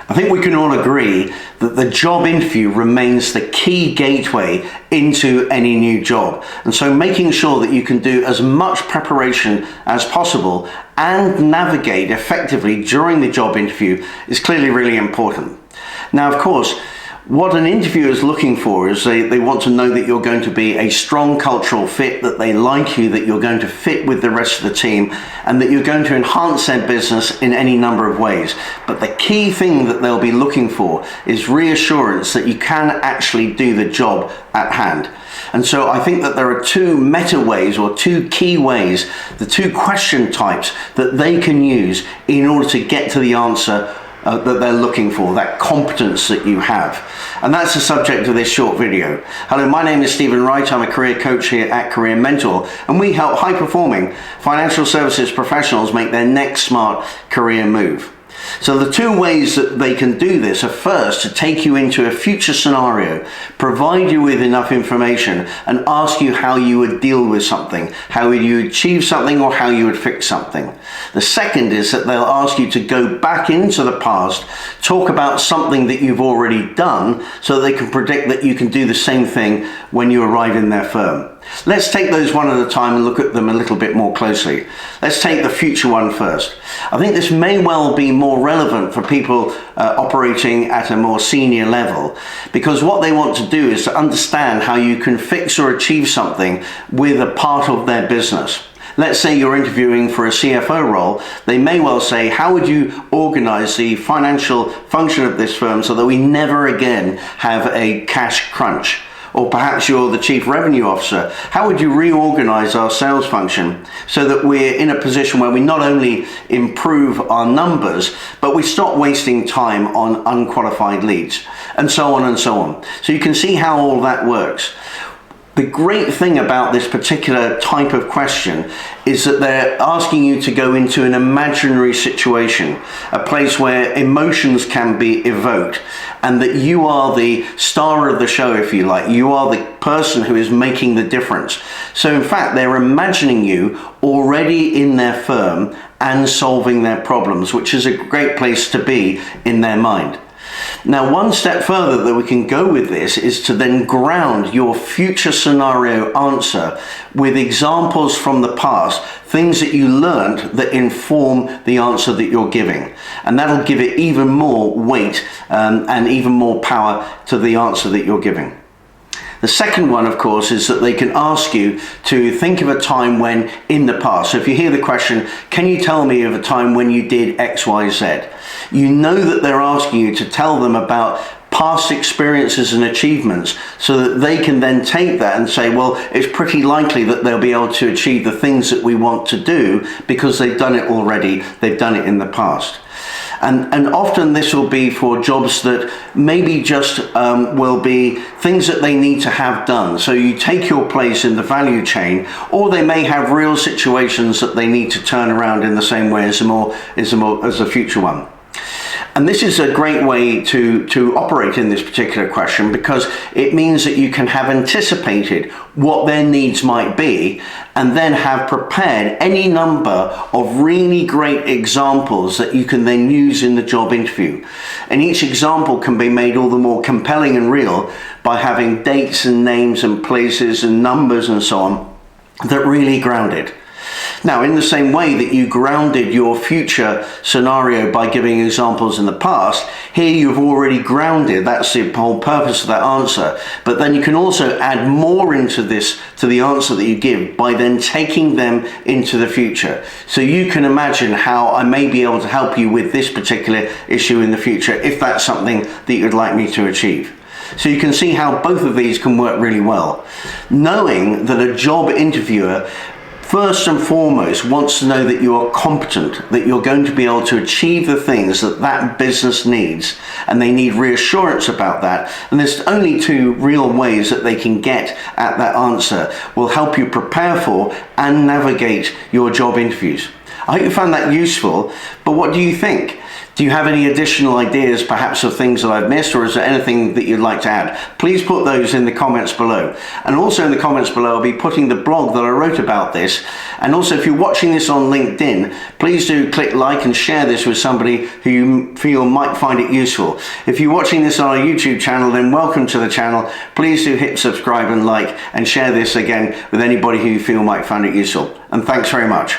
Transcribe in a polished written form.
I think we can all agree that the job interview remains the key gateway into any new job. And so making sure that you can do as much preparation as possible and navigate effectively during the job interview is clearly really important. Now, of course, what an interviewer is looking for is they want to know that you're going to be a strong cultural fit, that they like you, that you're going to fit with the rest of the team, and that you're going to enhance their business in any number of ways. But the key thing that they'll be looking for is reassurance that you can actually do the job at hand. And so I think that there are two meta ways, or two key ways, the two question types that they can use in order to get to the answer that they're looking for, that competence that you have. And that's the subject of this short video. Hello, my name is Stephen Wright. I'm a career coach here at Career Mentor, and we help high-performing financial services professionals make their next smart career move. So the two ways that they can do this are, first, to take you into a future scenario, provide you with enough information, and ask you how you would deal with something, how would you achieve something, or how you would fix something. The second is that they'll ask you to go back into the past, talk about something that you've already done, so that they can predict that you can do the same thing when you arrive in their firm. Let's take those one at a time and look at them a little bit more closely. Let's take the future one first. I think this may well be more relevant for people operating at a more senior level, because what they want to do is to understand how you can fix or achieve something with a part of their business. Let's say you're interviewing for a CFO role. They may well say, how would you organize the financial function of this firm so that we never again have a cash crunch? Or perhaps you're the chief revenue officer. How would you reorganize our sales function so that we're in a position where we not only improve our numbers, but we stop wasting time on unqualified leads, and so on and so on. So you can see how all that works. The great thing about this particular type of question is that they're asking you to go into an imaginary situation, a place where emotions can be evoked, and that you are the star of the show, if you like. You are the person who is making the difference. So in fact, they're imagining you already in their firm and solving their problems, which is a great place to be in their mind. Now, one step further that we can go with this is to then ground your future scenario answer with examples from the past, things that you learned that inform the answer that you're giving. And that'll give it even more weight and even more power to the answer that you're giving. The second one, of course, is that they can ask you to think of a time when in the past. So if you hear the question, can you tell me of a time when you did X, Y, Z? You know that they're asking you to tell them about past experiences and achievements, so that they can then take that and say, well, it's pretty likely that they'll be able to achieve the things that we want to do because they've done it already, they've done it in the past. And often this will be for jobs that maybe just will be things that they need to have done. So you take your place in the value chain, or they may have real situations that they need to turn around in the same way as the future one. And this is a great way to operate in this particular question, because it means that you can have anticipated what their needs might be and then have prepared any number of really great examples that you can then use in the job interview. And each example can be made all the more compelling and real by having dates and names and places and numbers and so on that really ground it. Now, in the same way that you grounded your future scenario by giving examples in the past, here you've already grounded. That's the whole purpose of that answer. But then you can also add more into this, to the answer that you give, by then taking them into the future. So you can imagine how I may be able to help you with this particular issue in the future, if that's something that you'd like me to achieve. So you can see how both of these can work really well. Knowing that a job interviewer first and foremost wants to know that you are competent, that you're going to be able to achieve the things that that business needs, and they need reassurance about that. And there's only two real ways that they can get at that answer will help you prepare for and navigate your job interviews. I hope you found that useful, but what do you think? Do you have any additional ideas perhaps of things that I've missed, or is there anything that you'd like to add? Please put those in the comments below. And also in the comments below I'll be putting the blog that I wrote about this. And also if you're watching this on LinkedIn, please do click like and share this with somebody who you feel might find it useful. If you're watching this on our YouTube channel, then welcome to the channel. Please do hit subscribe and like and share this again with anybody who you feel might find it useful. And thanks very much.